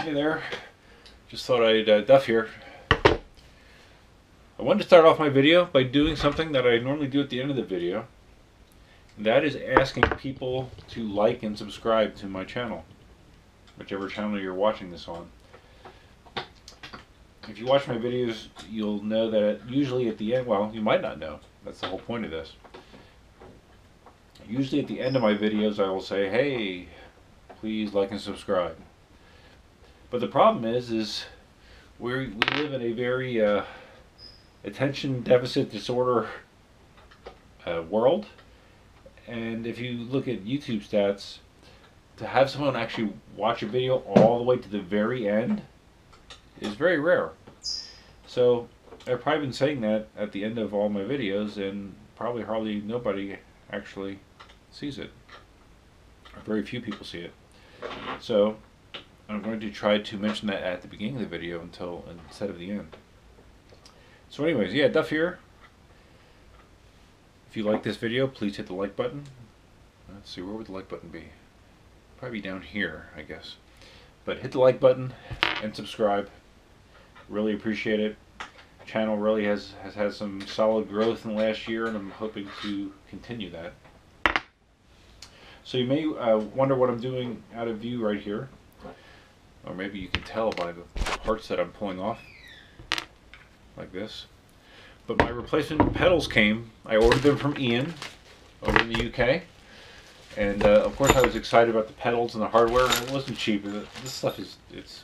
Hey there, just thought I'd Duff here. I wanted to start off my video by doing something that I normally do at the end of the video. And that is asking people to like and subscribe to my channel, whichever channel you're watching this on. If you watch my videos, you'll know that usually at the end, well, you might not know, that's the whole point of this. Usually at the end of my videos I will say, hey, please like and subscribe. But the problem is we live in a very attention deficit disorder world, and if you look at YouTube stats, to have someone actually watch a video all the way to the very end is very rare. So I've probably been saying that at the end of all my videos, and probably hardly nobody actually sees it, or very few people see it. So I'm going to try to mention that at the beginning of the video instead of the end. So anyways, yeah, Duff here. If you like this video, please hit the like button. Let's see, where would the like button be? Probably down here, I guess. But hit the like button and subscribe. Really appreciate it. Channel really has had some solid growth in the last year, and I'm hoping to continue that. So you may wonder what I'm doing out of view right here. Or maybe you can tell by the parts that I'm pulling off, like this. But my replacement pedals came. I ordered them from Ian over in the UK. And of course I was excited about the pedals and the hardware. It wasn't cheap. This stuff it's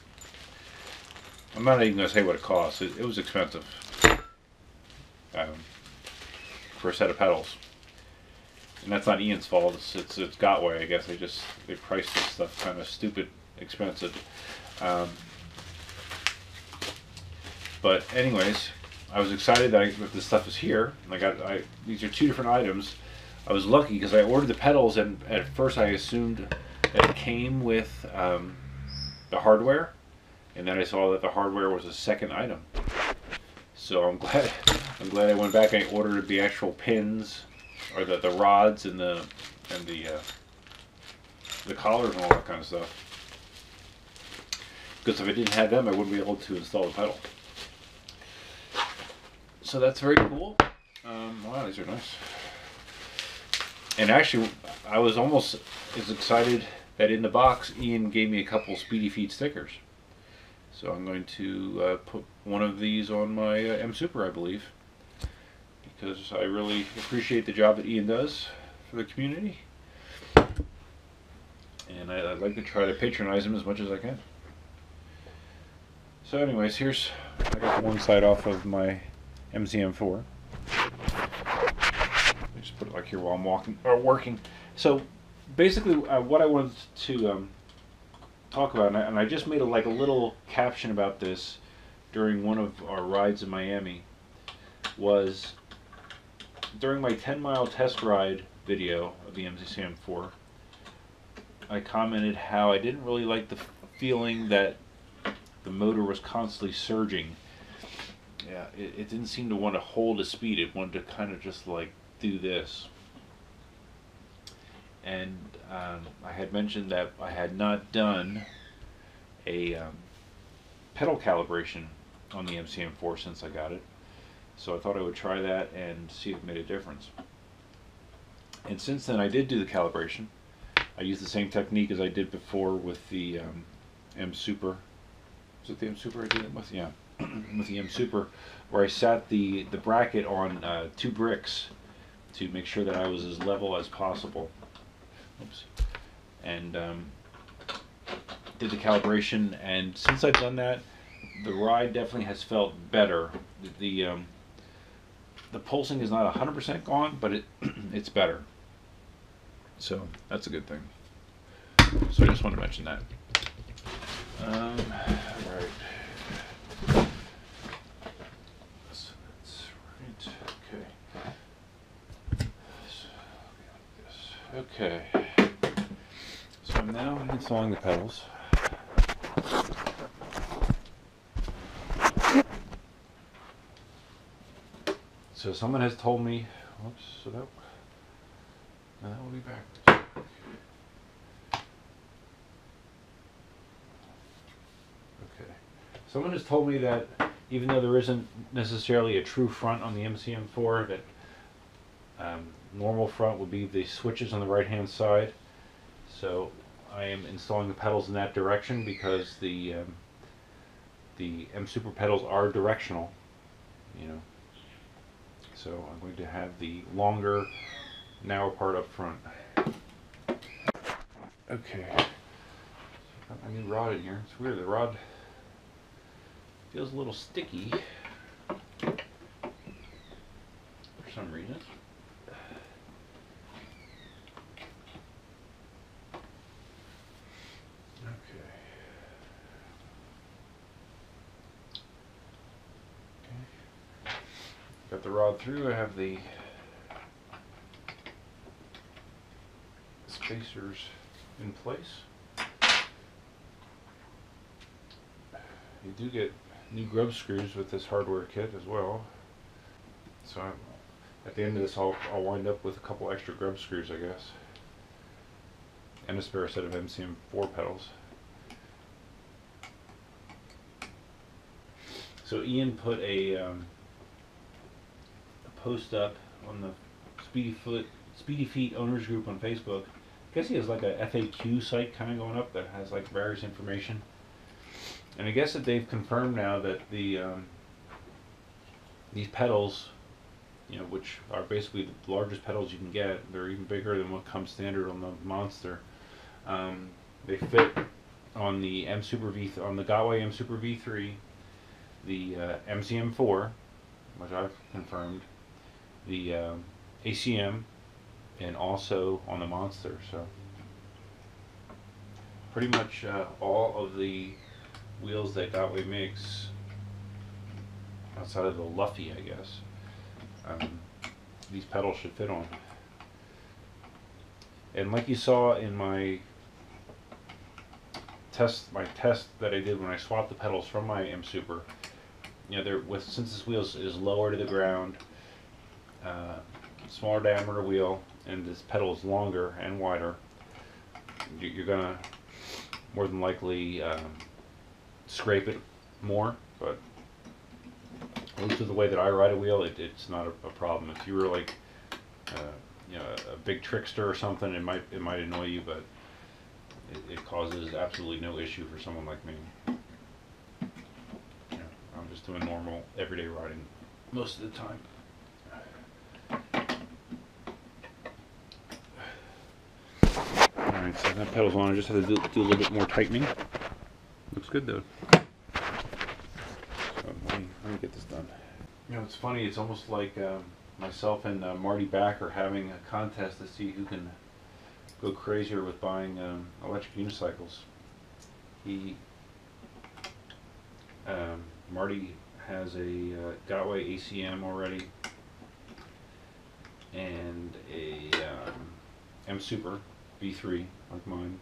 I'm not even going to say what it costs. It was expensive for a set of pedals. And that's not Ian's fault. It's Gotway, I guess. They priced this stuff kind of stupid expensive. But anyways, I was excited that this stuff is here. These are two different items. I was lucky because I ordered the pedals, and at first I assumed that it came with the hardware, and then I saw that the hardware was a second item. So I'm glad I went back and I ordered the actual pins, or the rods and the collars and all that kind of stuff. Because if I didn't have them, I wouldn't be able to install the pedal. So that's very cool. Wow, these are nice. And actually, I was almost as excited that in the box, Ian gave me a couple Speedy Feet stickers. So I'm going to put one of these on my Msuper, I believe, because I really appreciate the job that Ian does for the community. And I'd like to try to patronize him as much as I can. So anyways, I got one side off of my MCM4. Just put it like here while I'm working. So basically what I wanted to talk about, and I just made a little caption about this during one of our rides in Miami, was during my 10-mile test ride video of the MCM4, I commented how I didn't really like the feeling that the motor was constantly surging. Yeah, it didn't seem to want to hold a speed. It wanted to kind of just like do this. And I had mentioned that I had not done a pedal calibration on the MCM4 since I got it. So I thought I would try that and see if it made a difference. And since then I did do the calibration. I used the same technique as I did before with the Msuper. Was it the Msuper I did it with? Yeah, with the Msuper, where I sat the bracket on 2 bricks to make sure that I was as level as possible. Oops. And did the calibration, and since I've done that, the ride definitely has felt better. The pulsing is not 100% gone, but it's better. So that's a good thing. So I just want to mention that. Right. So that's right. Okay. So, okay. So I'm now installing the pedals. So someone has told me, whoops, so that will be backwards. Okay. Someone has told me that even though there isn't necessarily a true front on the MCM4, that normal front would be the switches on the right hand side. So I am installing the pedals in that direction because the Msuper pedals are directional, you know. So I'm going to have the longer, narrow part up front. Okay. Got my new rod in here. It's weird, the rod feels a little sticky for some reason. Got the rod through. I have the spacers in place. You do get new grub screws with this hardware kit as well. So at the end of this, I'll wind up with a couple extra grub screws, I guess, and a spare set of MCM4 pedals. So Ian put a post up on the Speedy Feet owners group on Facebook. I guess he has like a FAQ site kind of going up that has like various information. And I guess that they've confirmed now that the these pedals, you know, which are basically the largest pedals you can get, they're even bigger than what comes standard on the Monster. They fit on the Msuper on the Gotway Msuper V3, the MCM4, which I've confirmed, the ACM, and also on the Monster. So pretty much all of the wheels that Gotway makes, outside of the Luffy, I guess, these pedals should fit on. And like you saw in my test that I did when I swapped the pedals from my Msuper, you know, since this wheel is lower to the ground, smaller diameter wheel, and this pedal is longer and wider, you're gonna more than likely scrape it more. But at least with the way that I ride a wheel, it's not a problem. If you were like you know, a big trickster or something, it might annoy you, but it causes absolutely no issue for someone like me. You know, I'm just doing normal everyday riding most of the time. Alright, so that pedal's on. I just have to do a little bit more tightening. Looks good though. So let me get this done. You know, it's funny, it's almost like myself and Marty Back are having a contest to see who can go crazier with buying electric unicycles. Marty has a Gotway ACM already, and a Msuper V3 like mine,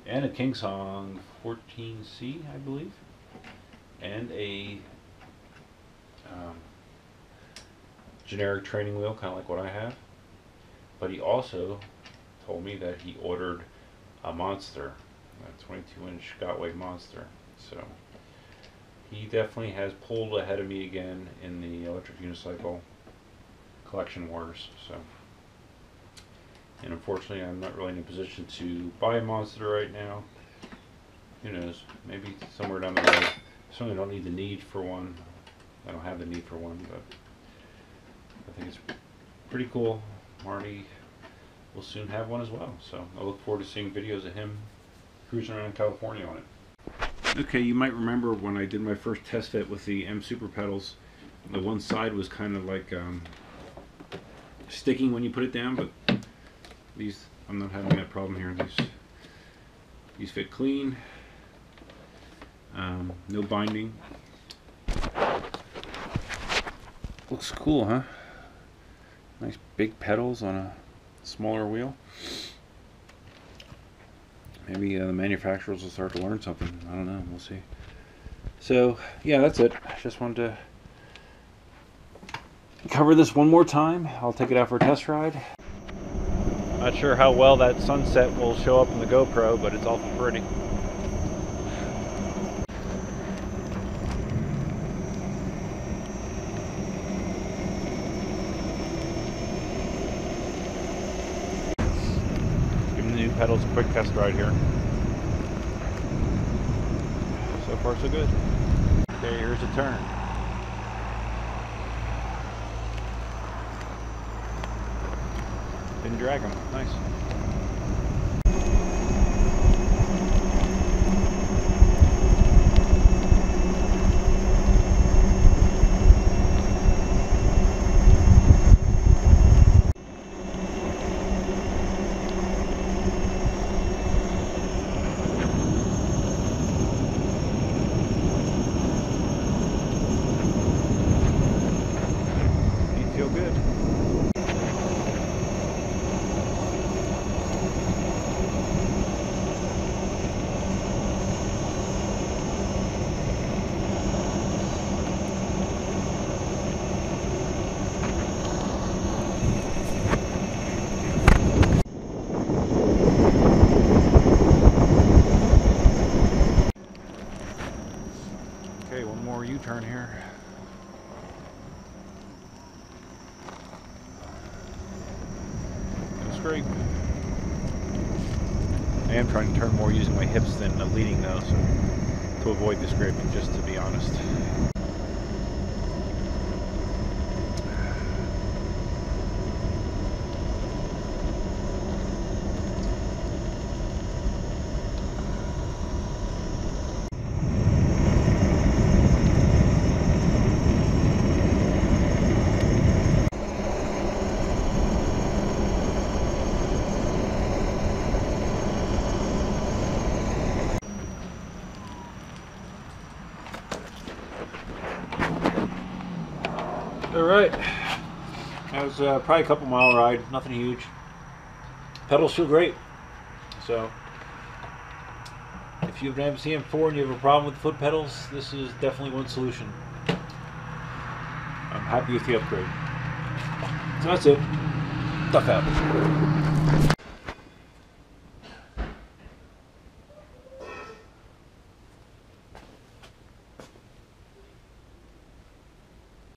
and a Kingsong 14C, I believe, and a generic training wheel, kind of like what I have. But he also told me that he ordered a Monster, a 22-inch Gotway Monster. So he definitely has pulled ahead of me again in the electric unicycle collection wars. So, and unfortunately, I'm not really in a position to buy a Monster right now. Who knows? Maybe somewhere down the road. I certainly don't need the need for one. I don't have the need for one, but I think it's pretty cool. Marty will soon have one as well, so I look forward to seeing videos of him cruising around California on it. Okay, you might remember when I did my first test fit with the Msuper pedals, the one side was kind of like sticking when you put it down, but these, I'm not having that problem here. These fit clean, no binding. Looks cool, huh? Nice big pedals on a smaller wheel. Maybe the manufacturers will start to learn something. I don't know. We'll see. So, yeah, that's it. I just wanted to cover this one more time. I'll take it out for a test ride. Not sure how well that sunset will show up in the GoPro, but it's awful pretty. pedals, quick test ride here. So far so good. Okay, here's a turn. Didn't drag them. Nice. Feel good. Okay, one more U-turn here. Scrape. I am trying to turn more using my hips than leading though, so to avoid the scraping, just to be honest. Alright, that was probably a couple mile ride, nothing huge. Pedals feel great, so if you have an MCM4 and you have a problem with the foot pedals, this is definitely one solution. I'm happy with the upgrade. So that's it. Stuff out.